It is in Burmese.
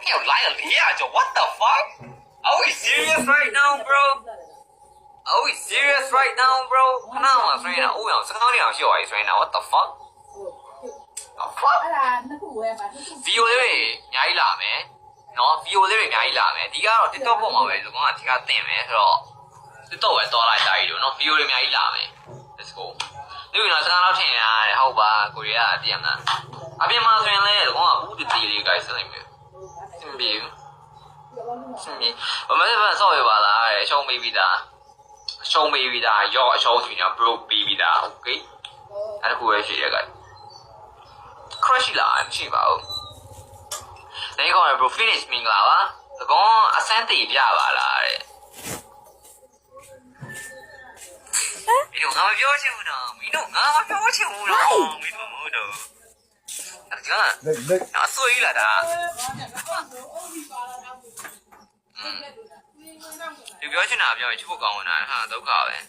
You lie a liar, what the fuck? Are we serious right now, bro? Are we serious right now, bro? Now I'm saying, oh, I'm saying, I'm sure I'm saying, what the fuck? The fuck? Video လေးတွေအများကြီးလာမယ်နော် video လေးတွေအများကြီးလာမယ်ဒီကတော့ TikTok ပေါ်မှာပဲဒီကောင်ကဒီကတင်မယ်ဆိုတော့ TikTok ပဲတော်လိုက်တာကြီးလို့နော် video တွေအများကြီးလာမယ် let's go ဒီကတော့စကားတော့ထင်ရတယ်ဟုတ်ပါကိုရီးယားအပြင်မှာအပြင်မှာဆိုရင်လည်းဒီကောင်ကဦးတည်လေးကိုက်စလိုက်မယ်စင်ပြေ我们这边稍微把它小妹妹的，小妹妹的，要小女人 bro baby 的，OK， 还是不会学这个。crush 啦，唔知吧？你講係 bro finish 明啦哇？就講阿三地ပြပါ啦တဲ့。你တို့ငါမပြောချင်ဘူးနော်မင်းတို့ငါမပြောချင်ဘူးနော်မင်းတို့မို့တော့အဲ့ဒါငါဆွေးလာတာဒီပြောချင်တာပြောရင်ချုပ်ကောင်းဝင်တာဟာဒုက္ခပဲ